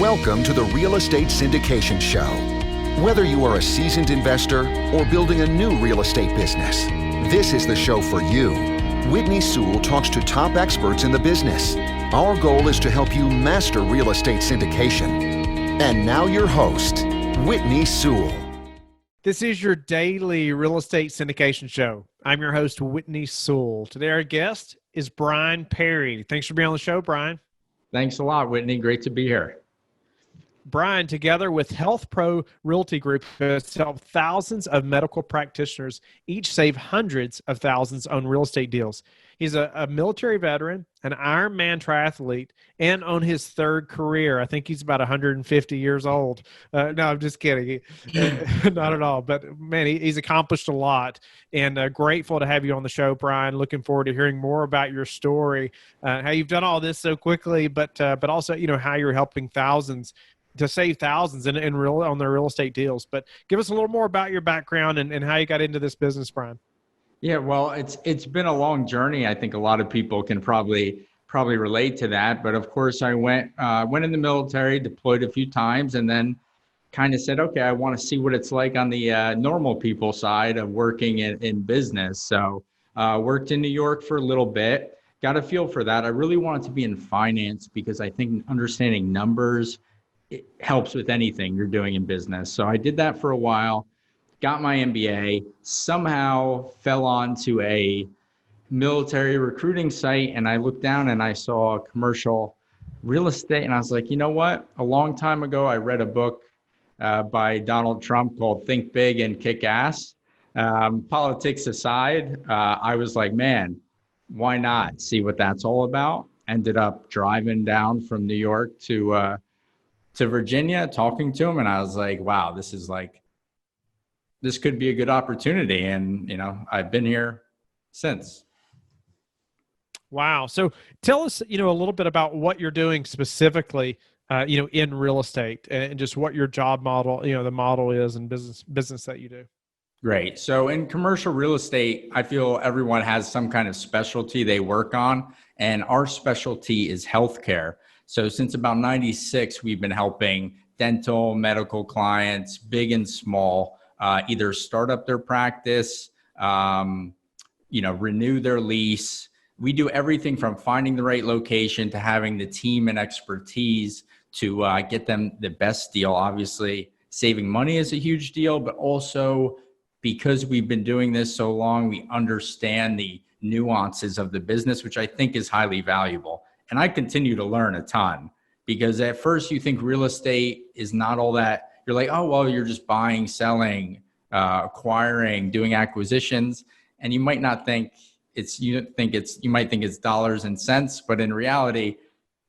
Welcome to the Real Estate Syndication Show. Whether you are a seasoned investor or building a new real estate business, this is the show for you. Whitney Sewell talks to top experts in the business. Our goal is to help you master real estate syndication. And now your host, Whitney Sewell. This is your daily real estate syndication show. I'm your host, Whitney Sewell. Today our guest is Brian Perry. Thanks for being on the show, Brian. Thanks a lot, Whitney. Great to be here. Brian, together with Health-Pro Realty Group, has helped thousands of medical practitioners each save hundreds of thousands on real estate deals. He's a military veteran, an Ironman triathlete, and on his third career. I think he's about 150 years old. No, I'm just kidding. Not at all. But, man, he's accomplished a lot. And grateful to have you on the show, Brian. Looking forward to hearing more about your story, how you've done all this so quickly, but also, how you're helping thousands to save thousands on their real estate deals. But give us a little more about your background and how you got into this business, Brian. Yeah, well, it's been a long journey. I think a lot of people can probably relate to that. But of course, I went in the military, deployed a few times, and then kind of said, okay, I want to see what it's like on the normal people side of working in business. So worked in New York for a little bit, got a feel for that. I really wanted to be in finance because I think understanding numbers, it helps with anything you're doing in business. So I did that for a while, got my MBA, somehow fell onto a military recruiting site, and I looked down and I saw commercial real estate, and I was like, you know what? A long time ago, I read a book by Donald Trump called Think Big and Kick Ass. Politics aside, I was like, man, why not see what that's all about? Ended up driving down from New York to Virginia, talking to him, and I was like, wow, this could be a good opportunity. And, I've been here since. Wow. So tell us, a little bit about what you're doing specifically, in real estate and just what your job model, the model is and business that you do. Great. So in commercial real estate, I feel everyone has some kind of specialty they work on, and our specialty is healthcare. So since about 96, we've been helping dental, medical clients, big and small, either start up their practice, renew their lease. We do everything from finding the right location to having the team and expertise to get them the best deal. Obviously, saving money is a huge deal, but also because we've been doing this so long, we understand the nuances of the business, which I think is highly valuable. And I continue to learn a ton because at first you think real estate is not all that. You're like, oh, well, you're just buying, selling, acquiring, doing acquisitions. And you might not think you might think it's dollars and cents, but in reality,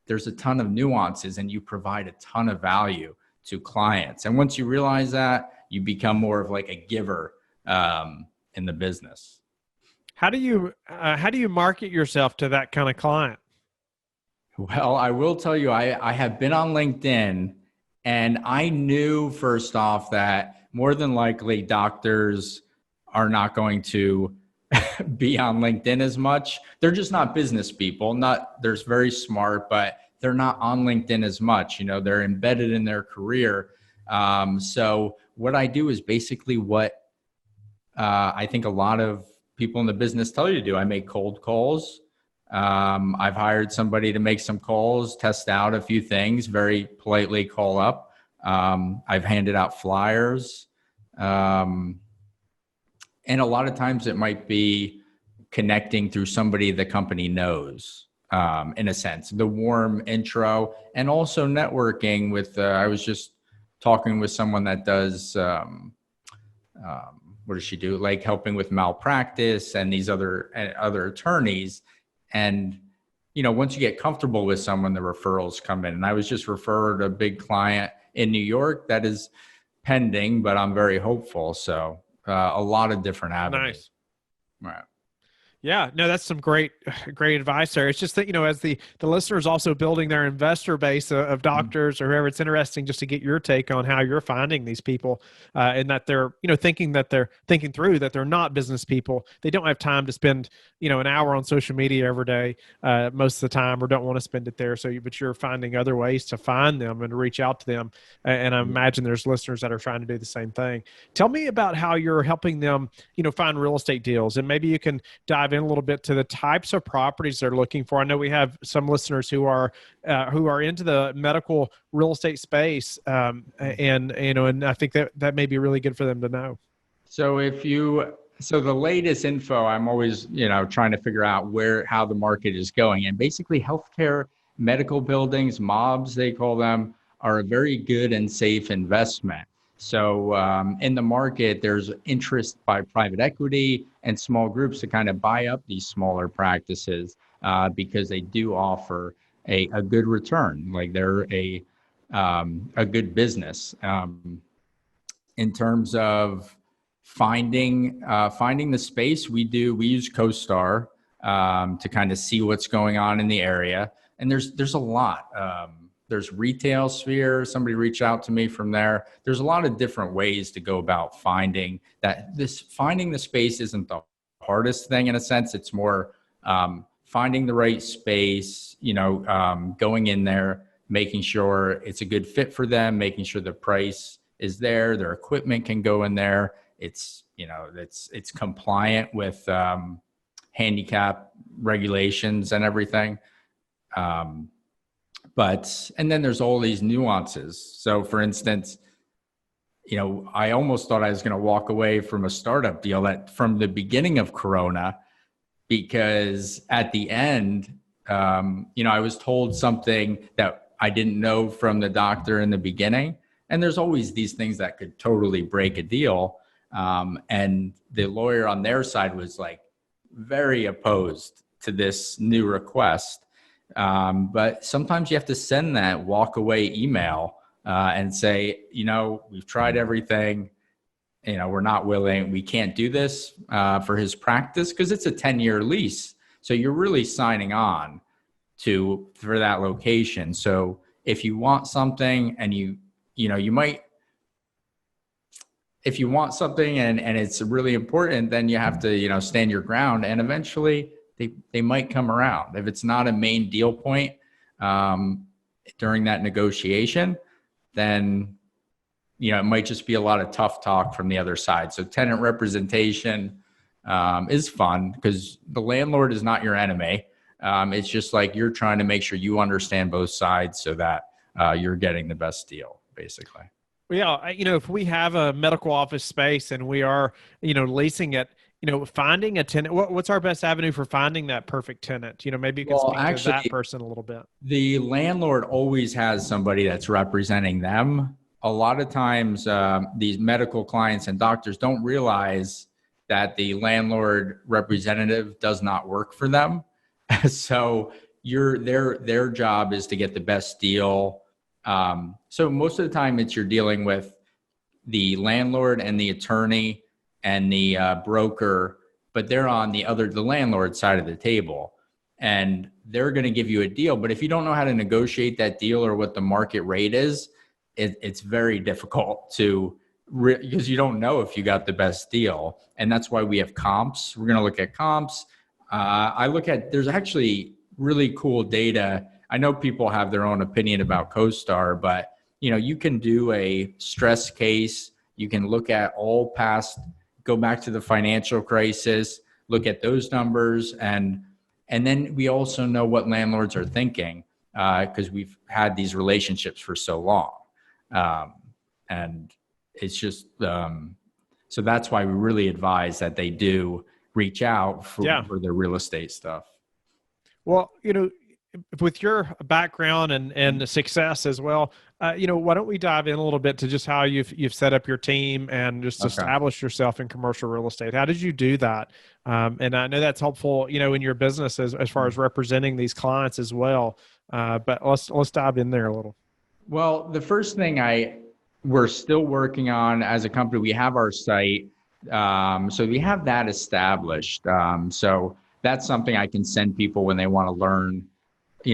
there's a ton of nuances and you provide a ton of value to clients. And once you realize that, you become more of like a giver in the business. How do you market yourself to that kind of client? Well, I will tell you, I have been on LinkedIn, and I knew first off that more than likely doctors are not going to be on LinkedIn as much. They're just not business people. They're very smart, but they're not on LinkedIn as much. They're embedded in their career. So what I do is basically what I think a lot of people in the business tell you to do. I make cold calls. I've hired somebody to make some calls, test out a few things, very politely call up. I've handed out flyers. And a lot of times it might be connecting through somebody the company knows, in a sense, the warm intro, and also networking with, I was just talking with someone that does, what does she do? Like helping with malpractice and these other attorneys. And, once you get comfortable with someone, the referrals come in. And I was just referred a big client in New York that is pending, but I'm very hopeful. So a lot of different avenues. Nice. Right. Yeah, no, that's some great advice there. It's just that, as the listeners also building their investor base of doctors or whoever, it's interesting just to get your take on how you're finding these people, and that they're, thinking through that they're not business people. They don't have time to spend, an hour on social media every day, most of the time, or don't want to spend it there. But you're finding other ways to find them and to reach out to them. And I imagine there's listeners that are trying to do the same thing. Tell me about how you're helping them, find real estate deals, and maybe you can dive in a little bit to the types of properties they're looking for. I know we have some listeners who are into the medical real estate space, and I think that may be really good for them to know. So the latest info, I'm always trying to figure out how the market is going, and basically healthcare, medical buildings, MOBs they call them, are a very good and safe investment. So in the market, there's interest by private equity and small groups to kind of buy up these smaller practices because they do offer a good return. Like they're a good business. In terms of finding the space, we use CoStar to kind of see what's going on in the area, and there's a lot. There's retail sphere. Somebody reached out to me from there. There's a lot of different ways to go about finding that. Finding the space isn't the hardest thing in a sense. It's more finding the right space, going in there, making sure it's a good fit for them, making sure the price is there, their equipment can go in there. It's compliant with handicap regulations and everything. And then there's all these nuances. So for instance, I almost thought I was going to walk away from a startup deal from the beginning of Corona, because at the end, I was told something that I didn't know from the doctor in the beginning. And there's always these things that could totally break a deal. And the lawyer on their side was like very opposed to this new request. But sometimes you have to send that walk away email and say, we've tried everything, we're not willing, we can't do this for his practice, because it's a 10-year lease. So you're really signing on for that location. So if you want something and if you want something and it's really important, then you have to, stand your ground, and eventually they might come around. If it's not a main deal point during that negotiation, then it might just be a lot of tough talk from the other side. So tenant representation is fun because the landlord is not your enemy. It's just like you're trying to make sure you understand both sides so that you're getting the best deal, basically. Well, yeah, if we have a medical office space and we are, leasing it, finding a tenant, what's our best avenue for finding that perfect tenant? Maybe you can speak to that person a little bit. The landlord always has somebody that's representing them. A lot of times, these medical clients and doctors don't realize that the landlord representative does not work for them. So their job is to get the best deal. So most of the time you're dealing with the landlord and the attorney and the broker, but they're on the landlord side of the table, and they're going to give you a deal. But if you don't know how to negotiate that deal or what the market rate is, it's very difficult because you don't know if you got the best deal. And that's why we have comps. We're going to look at comps. There's actually really cool data. I know people have their own opinion about CoStar, but you can do a stress case. You can look at go back to the financial crisis, look at those numbers. And then we also know what landlords are thinking because we've had these relationships for so long. And it's just, so that's why we really advise that they do reach out for their real estate stuff. Well, with your background and the success as well, why don't we dive in a little bit to just how you've set up your team and just established yourself in commercial real estate? How did you do that? And I know that's helpful, in your business as far as representing these clients as well. But let's dive in there a little. Well, the first thing we're still working on as a company, we have our site. So we have that established. So that's something I can send people when they want to learn,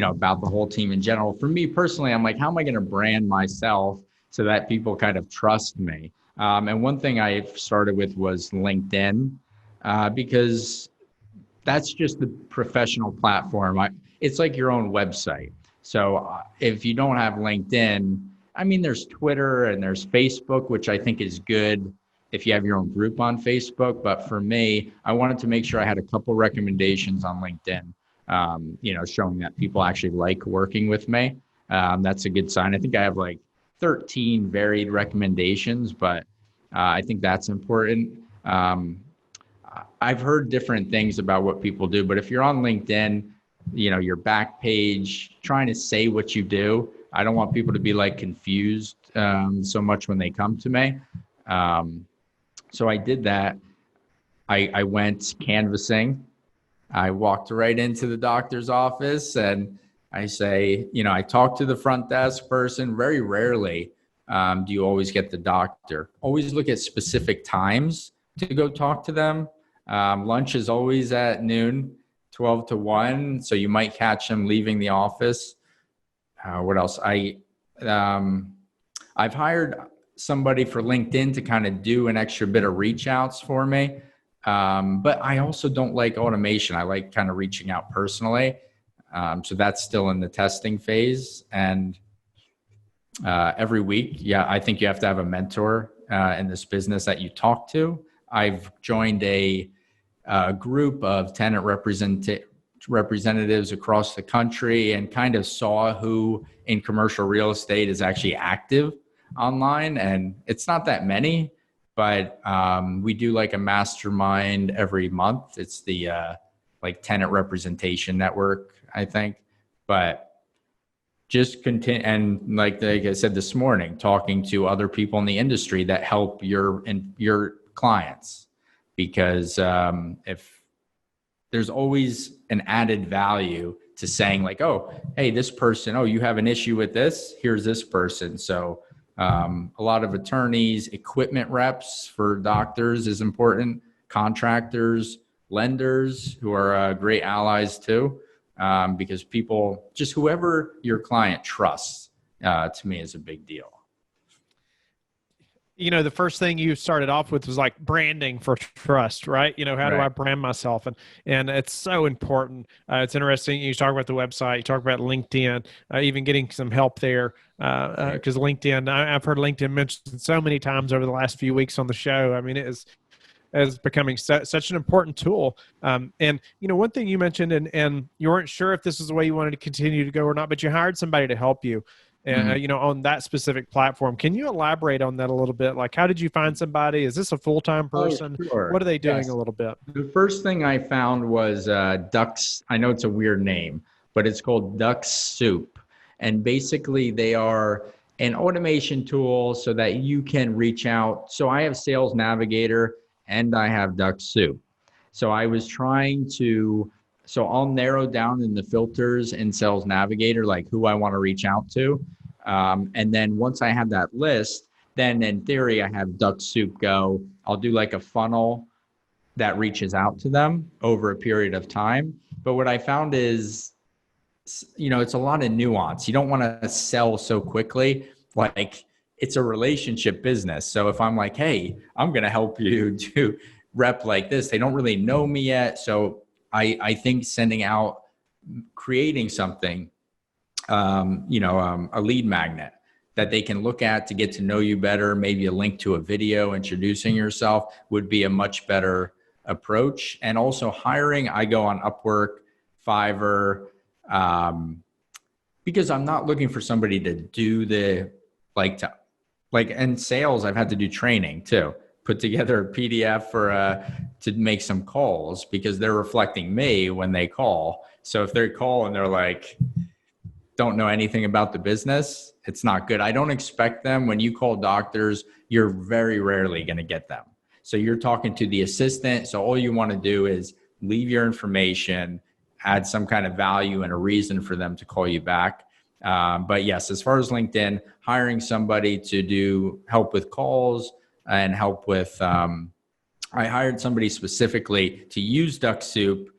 about the whole team in general. For me personally, I'm like, how am I going to brand myself so that people kind of trust me? And one thing I started with was LinkedIn, because that's just the professional platform. It's like your own website. So if you don't have LinkedIn, I mean, there's Twitter and there's Facebook, which I think is good if you have your own group on Facebook. But for me, I wanted to make sure I had a couple recommendations on LinkedIn, showing that people actually like working with me. That's a good sign. I think I have like 13 varied recommendations, but I think that's important. I've heard different things about what people do, but if you're on LinkedIn, your back page, trying to say what you do. I don't want people to be like confused so much when they come to me. So I did that. I went canvassing. I walked right into the doctor's office and I say, I talk to the front desk person. Very rarely do you always get the doctor. Always look at specific times to go talk to them. Lunch is always at noon, 12 to 1. So you might catch them leaving the office. What else? I've hired somebody for LinkedIn to kind of do an extra bit of reach outs for me. But I also don't like automation. I like kind of reaching out personally. So that's still in the testing phase. And every week, I think you have to have a mentor in this business that you talk to. I've joined a group of tenant representatives across the country and kind of saw who in commercial real estate is actually active online. And it's not that many, but we do like a mastermind every month. It's the like tenant representation network, I think. But just continue, and like I said this morning, talking to other people in the industry that help your clients, because if there's always an added value to saying like, oh, hey, this person, oh, you have an issue with this, here's this person. So a lot of attorneys, equipment reps for doctors is important, contractors, lenders who are great allies too, because people, just whoever your client trusts, to me is a big deal. The first thing you started off with was like branding for trust, right? How do I brand myself? And it's so important. It's interesting. You talk about the website, you talk about LinkedIn, even getting some help there. Because LinkedIn, I've heard LinkedIn mentioned so many times over the last few weeks on the show. I mean, it is becoming such an important tool. And one thing you mentioned, and you weren't sure if this is the way you wanted to continue to go or not, but you hired somebody to help you. On that specific platform. Can you elaborate on that a little bit? Like, how did you find somebody? Is this a full-time person? Oh, sure. What are they doing a little bit? The first thing I found was Ducks. I know it's a weird name, but it's called Duck Soup. And basically they are an automation tool so that you can reach out. So I have Sales Navigator and I have Duck Soup. So I was trying to, so I'll narrow down in the filters in Sales Navigator, like who I want to reach out to. And then once I have that list, then in theory, I have Duck Soup go. I'll do like a funnel that reaches out to them over a period of time. But what I found is, it's a lot of nuance. You don't want to sell so quickly. Like, it's a relationship business. So if I'm like, hey, I'm going to help you do rep like this, they don't really know me yet. So I think sending out, creating something, a lead magnet that they can look at to get to know you better, maybe a link to a video introducing yourself would be a much better approach. And also hiring, I go on Upwork, Fiverr, because I'm not looking for somebody to do and sales, I've had to do training too. Put together a PDF to make some calls because they're reflecting me when they call. So if they call and they're like, don't know anything about the business, it's not good. I don't expect them. When you call doctors, you're very rarely going to get them. So you're talking to the assistant. So all you want to do is leave your information, add some kind of value and a reason for them to call you back. But yes, as far as LinkedIn, hiring somebody to do help with calls and help with, I hired somebody specifically to use Duck Soup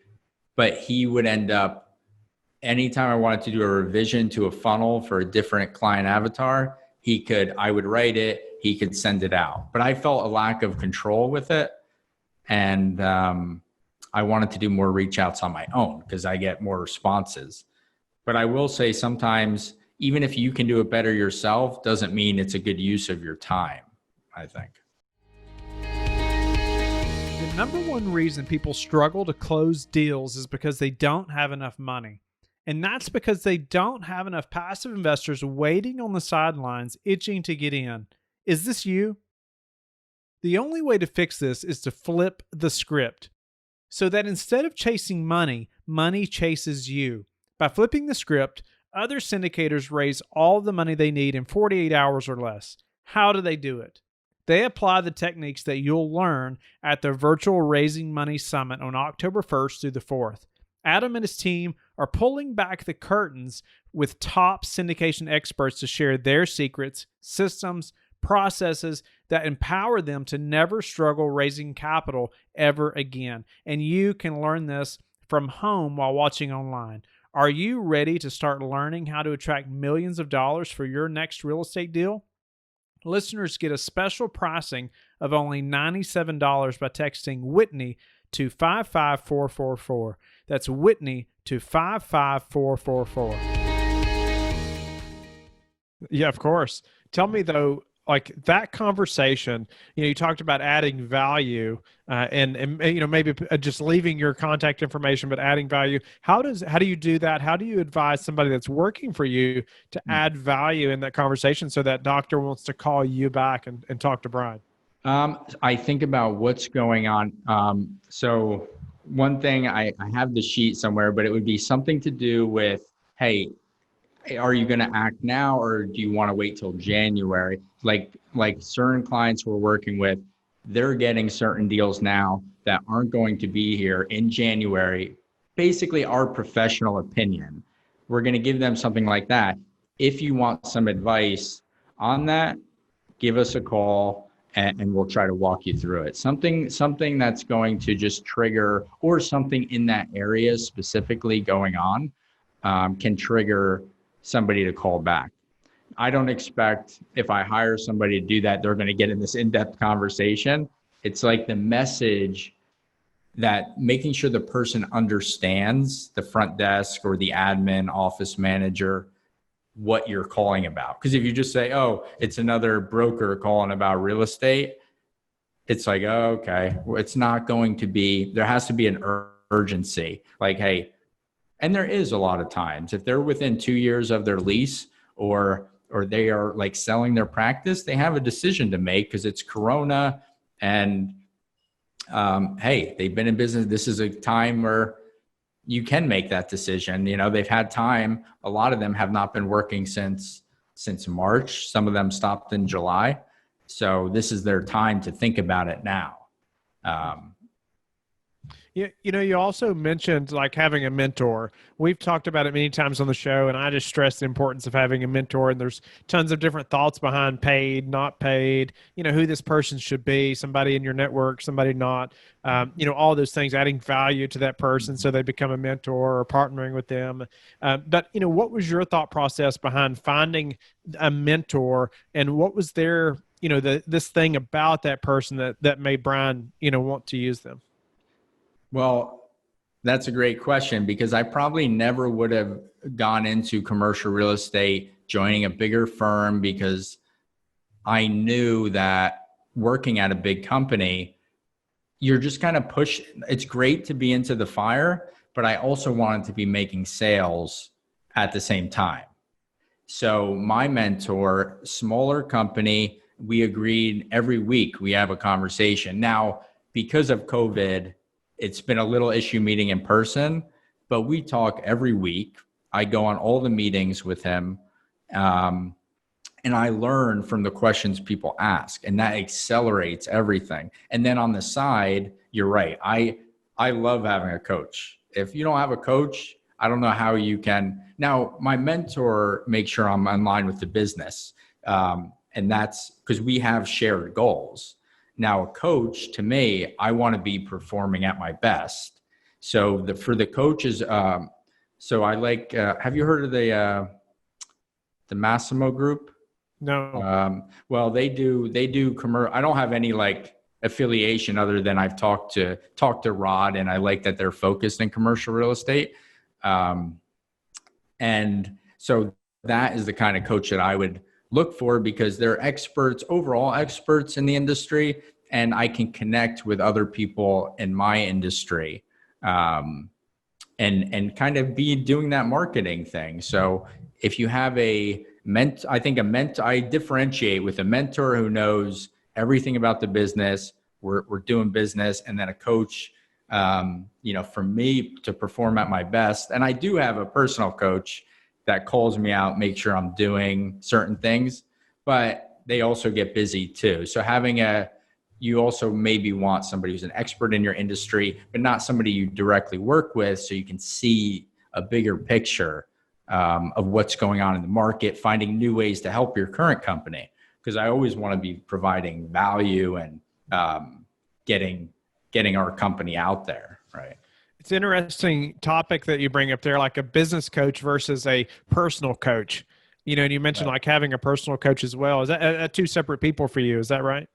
but he would end up, anytime I wanted to do a revision to a funnel for a different client avatar, I would write it, he could send it out. But I felt a lack of control with it. And I wanted to do more reach outs on my own because I get more responses. But I will say sometimes, even if you can do it better yourself, doesn't mean it's a good use of your time, I think. The number one reason people struggle to close deals is because they don't have enough money. And that's because they don't have enough passive investors waiting on the sidelines, itching to get in. Is this you? The only way to fix this is to flip the script so that instead of chasing money, money chases you. By flipping the script, other syndicators raise all the money they need in 48 hours or less. How do they do it? They apply the techniques that you'll learn at the virtual Raising Money Summit on October 1st through the 4th. Adam and his team are pulling back the curtains with top syndication experts to share their secrets, systems, processes that empower them to never struggle raising capital ever again. And you can learn this from home while watching online. Are you ready to start learning how to attract millions of dollars for your next real estate deal? Listeners get a special pricing of only $97 by texting Whitney to 55444. That's Whitney to 55444. Yeah, of course. Tell me though, like that conversation, you talked about adding value and maybe just leaving your contact information, but adding value. How do you do that? How do you advise somebody that's working for you to add value in that conversation so that doctor wants to call you back and talk to Brian? I think about what's going on. So one thing, I have the sheet somewhere, but it would be something to do with, hey, are you going to act now or do you want to wait till January? Like certain clients we're working with, they're getting certain deals now that aren't going to be here in January. Basically, our professional opinion. We're going to give them something like that. If you want some advice on that, give us a call and we'll try to walk you through it. Something that's going to just trigger, or something in that area specifically going on, can trigger somebody to call back. I don't expect if I hire somebody to do that, they're going to get in this in-depth conversation. It's like the message that making sure the person understands, the front desk or the admin, office manager, what you're calling about. Because if you just say, oh, it's another broker calling about real estate, it's like, oh, okay, well, it's not going to be, there has to be an urgency. Like, hey, and there is a lot of times, if they're within 2 years of their lease or they are like selling their practice, they have a decision to make because it's Corona and hey, they've been in business. This is a time where you can make that decision. They've had time. A lot of them have not been working since March. Some of them stopped in July. So this is their time to think about it now. You also mentioned like having a mentor. We've talked about it many times on the show, and I just stress the importance of having a mentor. And there's tons of different thoughts behind paid, not paid, who this person should be, somebody in your network, somebody not, all those things, adding value to that person so they become a mentor or partnering with them. But what was your thought process behind finding a mentor, and what was their, this thing about that person that made Brian, want to use them? Well, that's a great question, because I probably never would have gone into commercial real estate, joining a bigger firm, because I knew that working at a big company, you're just kind of pushed. It's great to be into the fire, but I also wanted to be making sales at the same time. So my mentor, smaller company, we agreed every week we have a conversation. Now, because of COVID, it's been a little issue meeting in person, but we talk every week. I go on all the meetings with him, and I learn from the questions people ask, and that accelerates everything. And then on the side, you're right. I love having a coach. If you don't have a coach, I don't know how you can. Now, my mentor makes sure I'm in line with the business, and that's because we have shared goals. Now, a coach, to me, I want to be performing at my best. So for the coaches, so I like, have you heard of the Massimo group? No. Well, they do commercial. I don't have any like affiliation other than I've talked to Rod, and I like that they're focused in commercial real estate. And so that is the kind of coach that I would look for, because they're experts, overall experts in the industry, and I can connect with other people in my industry, and kind of be doing that marketing thing. So if you have I differentiate with a mentor who knows everything about the business. We're doing business, and then a coach, for me to perform at my best. And I do have a personal coach that calls me out, make sure I'm doing certain things, but they also get busy too. So you also maybe want somebody who's an expert in your industry, but not somebody you directly work with, so you can see a bigger picture of what's going on in the market, finding new ways to help your current company. Because I always want to be providing value and getting our company out there, right? It's an interesting topic that you bring up there, like a business coach versus a personal coach. And you mentioned like having a personal coach as well. Is that two separate people for you? Is that right?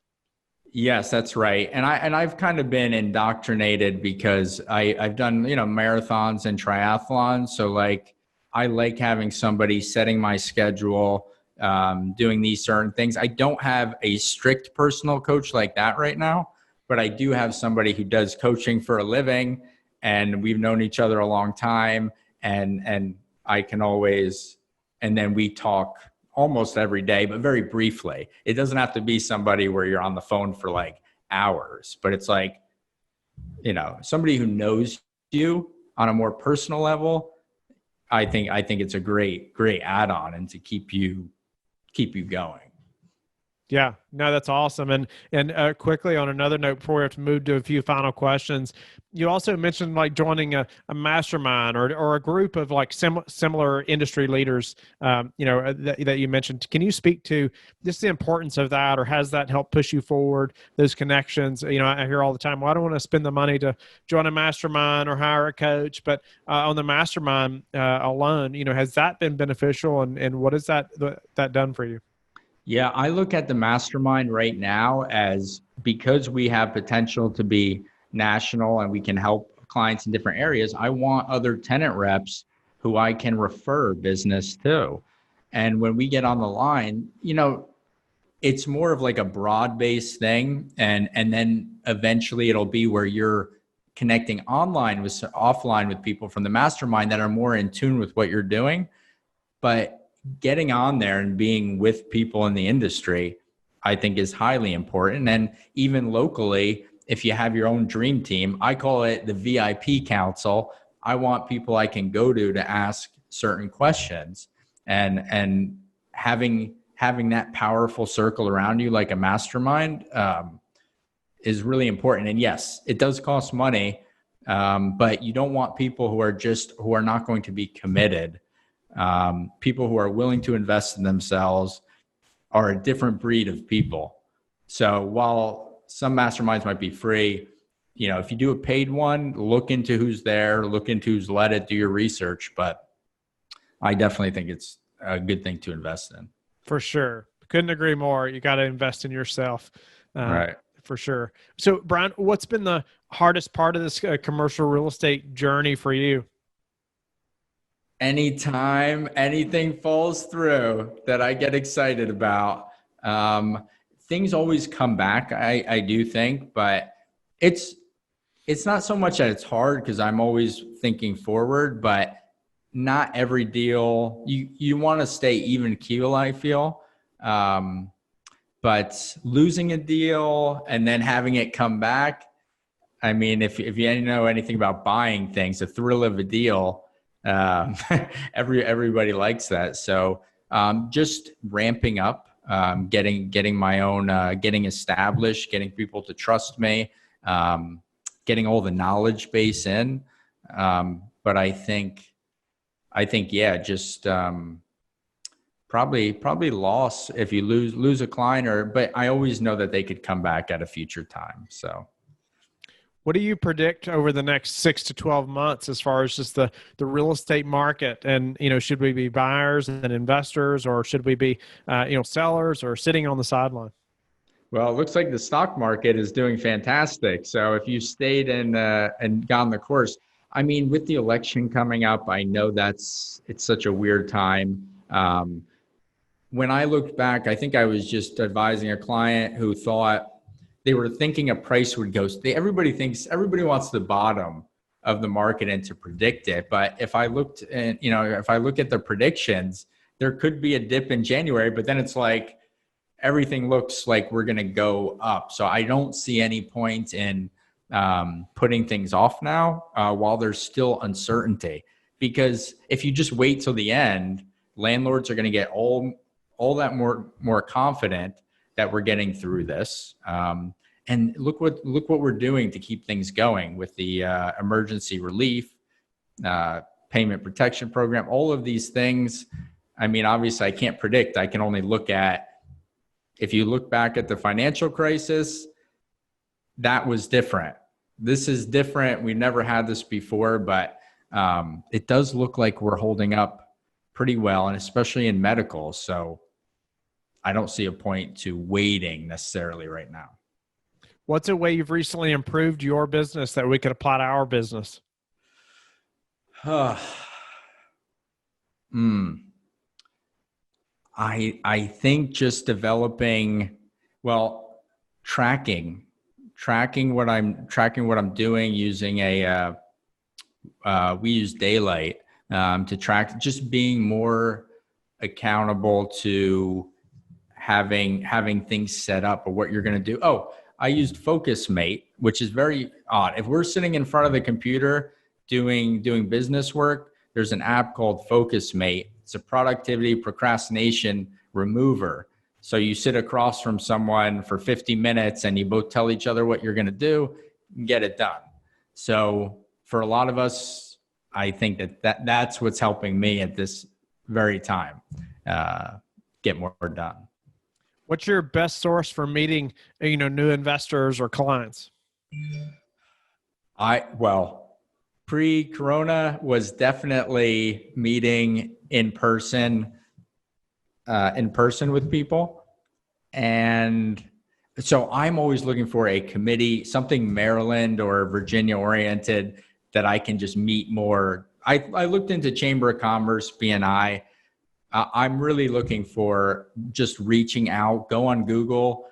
Yes, that's right. And I've kind of been indoctrinated because I've done, marathons and triathlons. So like, I like having somebody setting my schedule, doing these certain things. I don't have a strict personal coach like that right now, but I do have somebody who does coaching for a living, and we've known each other a long time, and I can always, and then we talk almost every day, but very briefly. It doesn't have to be somebody where you're on the phone for like hours, but it's like, somebody who knows you on a more personal level. I think it's a great add-on, and to keep you going. Yeah, no, that's awesome. And quickly on another note, before we have to move to a few final questions, you also mentioned like joining a mastermind or a group of like similar industry leaders, that you mentioned. Can you speak to just the importance of that, or has that helped push you forward, those connections? I hear all the time, well, I don't want to spend the money to join a mastermind or hire a coach, but on the mastermind alone, has that been beneficial, and what has that done for you? Yeah, I look at the mastermind right now as, because we have potential to be national and we can help clients in different areas, I want other tenant reps who I can refer business to. And when we get on the line, it's more of like a broad-based thing. And then eventually it'll be where you're connecting offline with people from the mastermind that are more in tune with what you're doing. But getting on there and being with people in the industry, I think, is highly important. And even locally, if you have your own dream team, I call it the VIP council. I want people I can go to ask certain questions, and having that powerful circle around you, like a mastermind, is really important. And yes, it does cost money, but you don't want people who are not going to be committed. People who are willing to invest in themselves are a different breed of people. So while some masterminds might be free, if you do a paid one, look into who's there, look into who's led it, do your research. But I definitely think it's a good thing to invest in. For sure. Couldn't agree more. You got to invest in yourself. Right. For sure. So Brian, what's been the hardest part of this commercial real estate journey for you? Anytime anything falls through that I get excited about, things always come back, I do think, but it's not so much that it's hard, because I'm always thinking forward, but not every deal, you want to stay even keel, I feel. But losing a deal and then having it come back, I mean, if you know anything about buying things, the thrill of a deal, everybody likes that. So just ramping up, getting my own, getting established, getting people to trust me, getting all the knowledge base in. But I think, yeah, just probably loss if you lose a client, but I always know that they could come back at a future time. So. What do you predict over the next 6 to 12 months as far as just the real estate market? And, should we be buyers and investors, or should we be, sellers or sitting on the sideline? Well, it looks like the stock market is doing fantastic. So if you stayed and gone the course, I mean, with the election coming up, I know it's such a weird time. When I looked back, I think I was just advising a client who thought they were thinking a price would go. Everybody wants the bottom of the market and to predict it. But if I look at the predictions, there could be a dip in January, but then it's like everything looks like we're going to go up. So I don't see any point in putting things off now while there's still uncertainty. Because if you just wait till the end, landlords are going to get all that more confident that we're getting through this. And look what we're doing to keep things going with the emergency relief, payment protection program, all of these things. I mean, obviously I can't predict. I can only look at, if you look back at the financial crisis, that was different. This is different. We've never had this before, but it does look like we're holding up pretty well, and especially in medical. So I don't see a point to waiting necessarily right now. What's a way you've recently improved your business that we could apply to our business? I think just developing, tracking what I'm doing using we use Daylight to track, just being more accountable to having things set up of what you're going to do. Oh, I used FocusMate, which is very odd. If we're sitting in front of the computer doing business work, there's an app called FocusMate. It's a productivity procrastination remover. So you sit across from someone for 50 minutes and you both tell each other what you're going to do and get it done. So for a lot of us, I think that's what's helping me at this very time get more done. What's your best source for meeting, new investors or clients? Pre-corona was definitely meeting in person with people. And so I'm always looking for a committee, something Maryland or Virginia oriented that I can just meet more. I looked into Chamber of Commerce, BNI. I'm really looking for just reaching out, go on Google,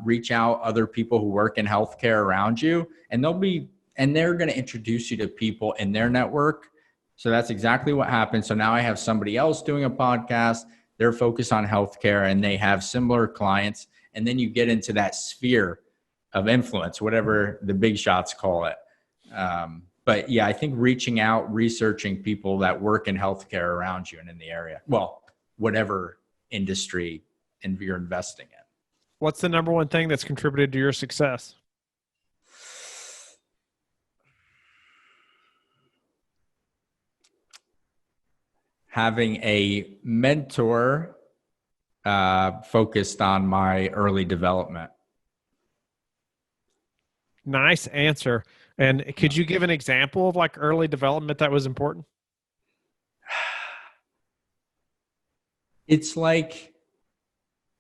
reach out other people who work in healthcare around you, and they're going to introduce you to people in their network. So that's exactly what happened. So now I have somebody else doing a podcast. They're focused on healthcare and they have similar clients. And then you get into that sphere of influence, whatever the big shots call it. But yeah, I think reaching out, researching people that work in healthcare around you and in the area. Well, whatever industry you're investing in. What's the number one thing that's contributed to your success? Having a mentor focused on my early development. Nice answer. And could you give an example of like early development that was important? It's like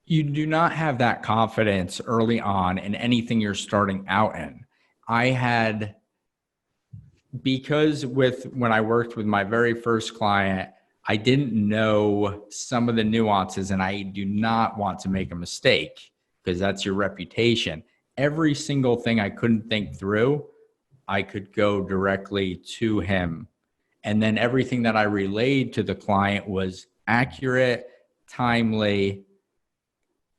you do not have that confidence early on in anything you're starting out in. Because when I worked with my very first client, I didn't know some of the nuances, and I do not want to make a mistake because that's your reputation. Every single thing I couldn't think through, I could go directly to him. And then everything that I relayed to the client was accurate, timely,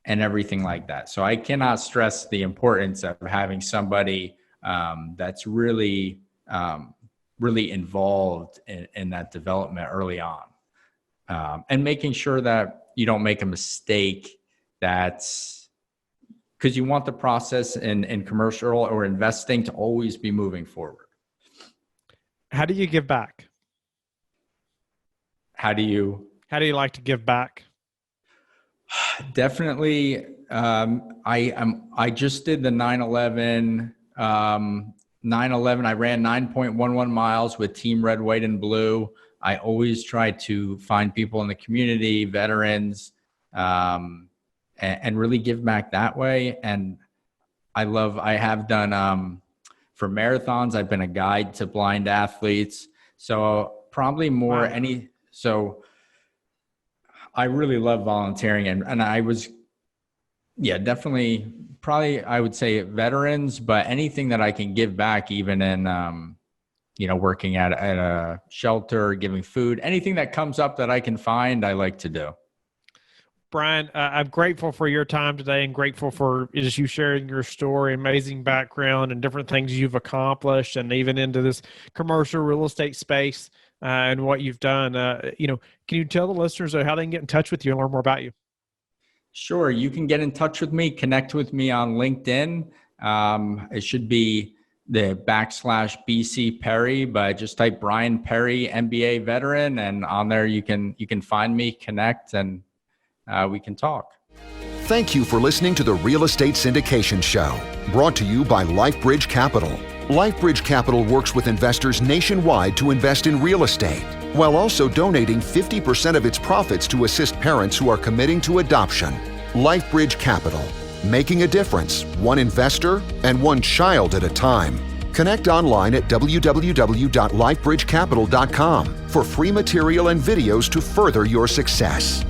and everything like that. So I cannot stress the importance of having somebody that's really involved in that development early on. And making sure that you don't make a mistake. That's because you want the process in commercial or investing to always be moving forward. How do you give back? How do you like to give back? Definitely. I just did the 9/11 9/11, I ran 9.11 miles with Team Red, White, and Blue. I always try to find people in the community, veterans, and really give back that way. And I have done, for marathons, I've been a guide to blind athletes. So probably more Wow. so I really love volunteering, and I was, definitely probably I would say veterans, but anything that I can give back, even in, working at a shelter, giving food, anything that comes up that I can find, I like to do. Brian, I'm grateful for your time today and grateful for just you sharing your story, amazing background, and different things you've accomplished, and even into this commercial real estate space and what you've done. Can you tell the listeners how they can get in touch with you and learn more about you? Sure. You can get in touch with me, connect with me on LinkedIn. It should be the /BC Perry, but just type Brian Perry, MBA veteran, and on there you can find me, connect, and we can talk. Thank you for listening to the Real Estate Syndication Show, brought to you by LifeBridge Capital. LifeBridge Capital works with investors nationwide to invest in real estate, while also donating 50% of its profits to assist parents who are committing to adoption. LifeBridge Capital, making a difference, one investor and one child at a time. Connect online at www.lifebridgecapital.com for free material and videos to further your success.